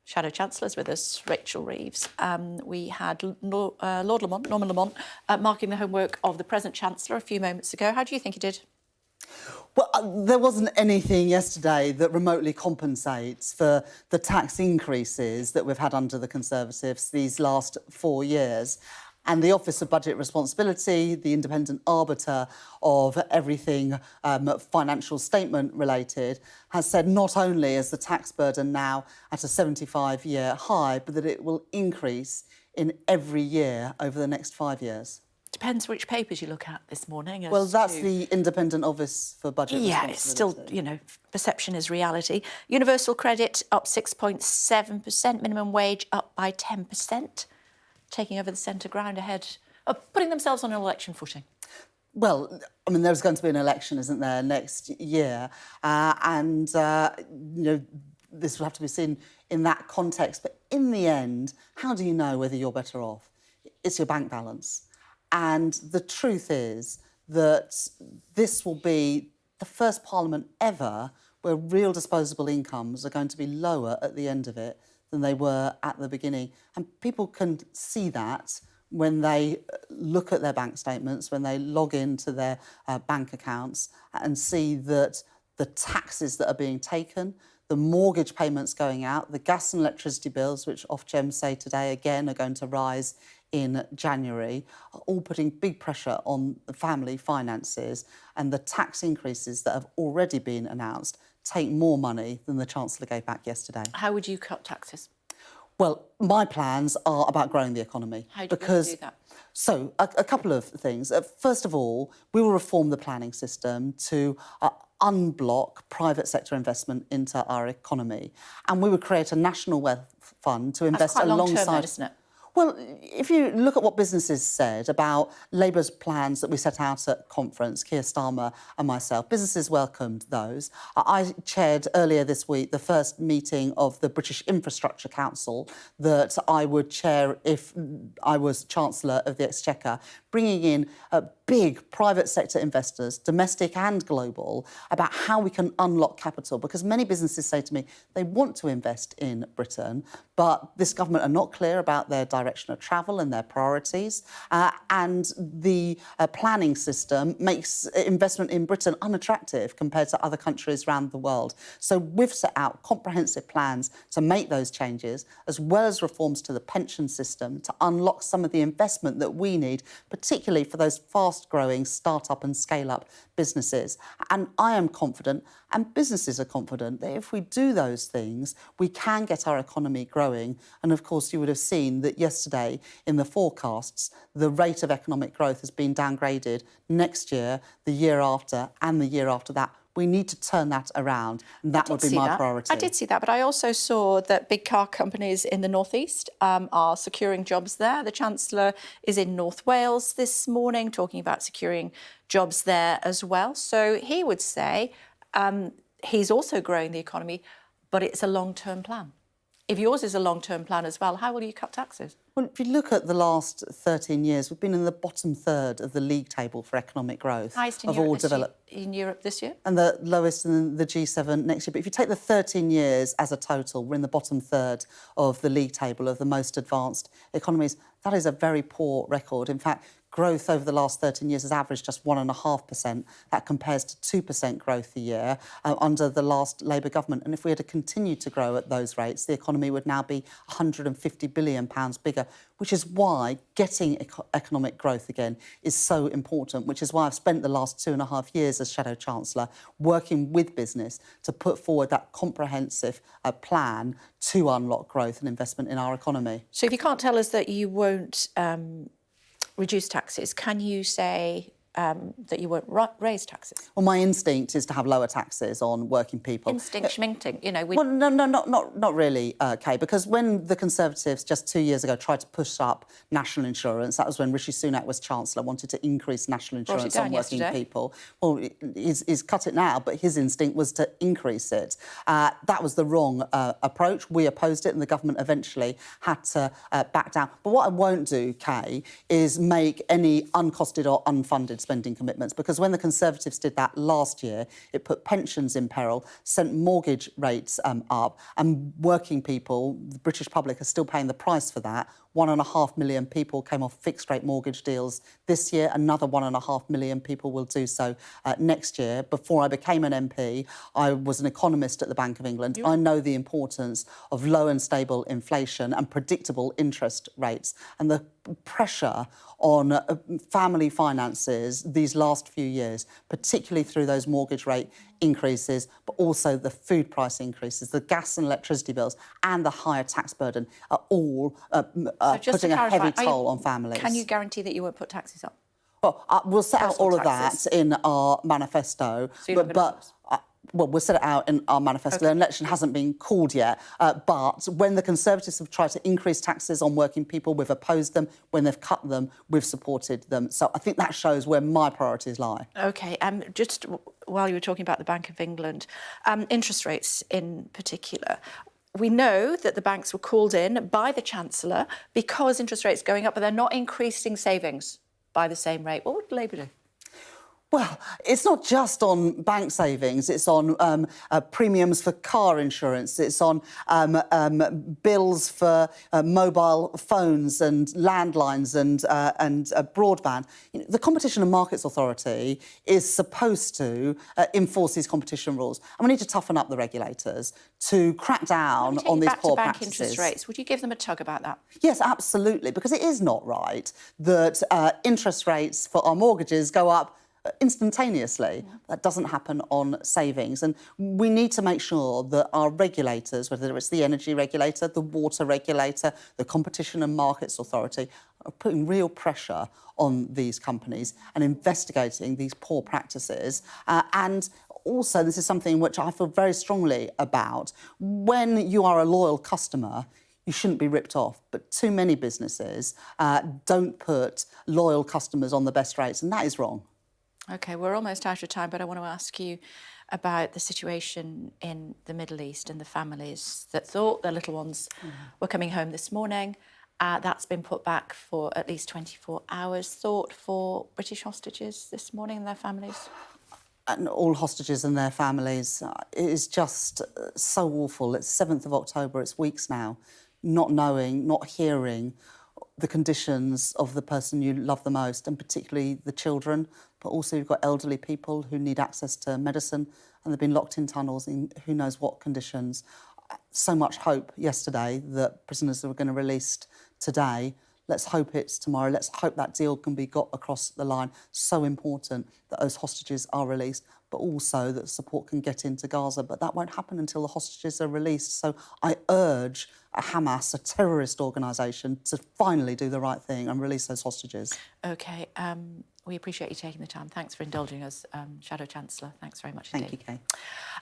Shadow Chancellor's with us, Rachel Reeves. We had Lord Lamont, Norman Lamont, marking the homework of the present Chancellor a few moments ago. How do you think he did? Well, there wasn't anything yesterday that remotely compensates for the tax increases that we've had under the Conservatives these last 4 years. And the Office of Budget Responsibility, the independent arbiter of everything financial statement related, has said not only is the tax burden now at a 75-year high, but that it will increase in every year over the next 5 years. Depends which papers you look at this morning. Well, that's the Independent Office for Budget Responsibility. Yeah, it's still, you know, perception is reality. Universal credit up 6.7%, minimum wage up by 10%, taking over the centre ground ahead of putting themselves on an election footing. Well, I mean, there's going to be an election, isn't there, next year? You know, this will have to be seen in that context. But in the end, how do you know whether you're better off? It's your bank balance. And the truth is that this will be the first Parliament ever where real disposable incomes are going to be lower at the end of it than they were at the beginning. And people can see that when they look at their bank statements, when they log into their bank accounts and see that the taxes that are being taken, the mortgage payments going out, the gas and electricity bills, which Ofgem say today again are going to rise in January, are all putting big pressure on the family finances, and the tax increases that have already been announced take more money than the Chancellor gave back yesterday. How would you cut taxes? Well, my plans are about growing the economy. How do you do that? So, a couple of things. First of all, we will reform the planning system to unblock private sector investment into our economy. And we would create a national wealth fund to invest alongside... That's quite long-term, isn't it? Well, if you look at what businesses said about Labour's plans that we set out at conference, Keir Starmer and myself, businesses welcomed those. I chaired earlier this week the first meeting of the British Infrastructure Council that I would chair if I was Chancellor of the Exchequer, bringing in big private sector investors, domestic and global, about how we can unlock capital. Because many businesses say to me they want to invest in Britain, but this government are not clear about their direction of travel and their priorities. And the planning system makes investment in Britain unattractive compared to other countries around the world. So we've set out comprehensive plans to make those changes, as well as reforms to the pension system to unlock some of the investment that we need, particularly for those fast-growing start-up and scale-up businesses. And I am confident, and businesses are confident, that if we do those things, we can get our economy growing. And of course, you would have seen that yesterday in the forecasts, the rate of economic growth has been downgraded next year, the year after, and the year after that. We need to turn that around, and that would be my priority. I did see that, but I also saw that big car companies in the North East are securing jobs there. The Chancellor is in North Wales this morning talking about securing jobs there as well. So he would say he's also growing the economy, but it's a long-term plan. If yours is a long-term plan as well, how will you cut taxes? Well, if you look at the last 13 years, we've been in the bottom third of the league table for economic growth. Highest in Europe this year? And the lowest in the G7 next year. But if you take the 13 years as a total, we're in the bottom third of the league table of the most advanced economies. That is a very poor record. In fact, growth over the last 13 years has averaged just 1.5%. That compares to 2% growth a year under the last Labour government. And if we had to continue to grow at those rates, the economy would now be £150 billion bigger, which is why getting economic growth again is so important, which is why I've spent the last 2.5 years as Shadow Chancellor working with business to put forward that comprehensive plan to unlock growth and investment in our economy. So if you can't tell us that you won't reduce taxes, can you say that you won't raise taxes? Well, my instinct is to have lower taxes on working people. Instinct schmincting, you know. Well, no, not really, Kay, because when the Conservatives just 2 years ago tried to push up national insurance, that was when Rishi Sunak was Chancellor, wanted to increase national insurance on working people. Well, he's cut it now, but his instinct was to increase it. That was the wrong approach. We opposed it, and the government eventually had to back down. But what I won't do, Kay, is make any uncosted or unfunded violated spending commitments, because when the Conservatives did that last year, it put pensions in peril, sent mortgage rates up, and working people, the British public, are still paying the price for that. 1.5 million people came off fixed-rate mortgage deals this year. Another 1.5 million people will do so next year. Before I became an MP, I was an economist at the Bank of England. I know the importance of low and stable inflation and predictable interest rates, and the pressure on family finances these last few years, particularly through those mortgage rate increases, but also the food price increases, the gas and electricity bills, and the higher tax burden are all putting a heavy toll on families. Can you guarantee that you won't put taxes up? Well, we'll set out all of that in our manifesto, well, we'll set it out in our manifesto. Okay. The election hasn't been called yet, but when the Conservatives have tried to increase taxes on working people, we've opposed them. When they've cut them, we've supported them. So I think that shows where my priorities lie. OK, just while you were talking about the Bank of England, interest rates in particular, we know that the banks were called in by the Chancellor because interest rates are going up, but they're not increasing savings by the same rate. What would Labour do? Well, it's not just on bank savings. It's on premiums for car insurance. It's on bills for mobile phones and landlines and broadband. You know, the Competition and Markets Authority is supposed to enforce these competition rules, and we need to toughen up the regulators to crack down on these poor bank practices. Interest rates. Would you give them a tug about that? Yes, absolutely, because it is not right that interest rates for our mortgages go up instantaneously. That doesn't happen on savings, and we need to make sure that our regulators, whether it's the energy regulator, the water regulator, the Competition and Markets Authority, are putting real pressure on these companies and investigating these poor practices. And also, this is something which I feel very strongly about. When you are a loyal customer, you shouldn't be ripped off, but too many businesses don't put loyal customers on the best rates, and that is wrong. OK, we're almost out of time, but I want to ask you about the situation in the Middle East and the families that thought their little ones were coming home this morning. That's been put back for at least 24 hours. Thought for British hostages this morning and their families? And all hostages and their families. It is just so awful. It's 7th of October, it's weeks now, not knowing, not hearing the conditions of the person you love the most, and particularly the children, but also you've got elderly people who need access to medicine, and they've been locked in tunnels in who knows what conditions. So much hope yesterday that prisoners were going to be released today. Let's hope it's tomorrow. Let's hope that deal can be got across the line. So important that those hostages are released, but also that support can get into Gaza. But that won't happen until the hostages are released. So I urge Hamas, a terrorist organisation, to finally do the right thing and release those hostages. OK, we appreciate you taking the time. Thanks for indulging us, Shadow Chancellor. Thanks very much indeed. Thank you, Kay.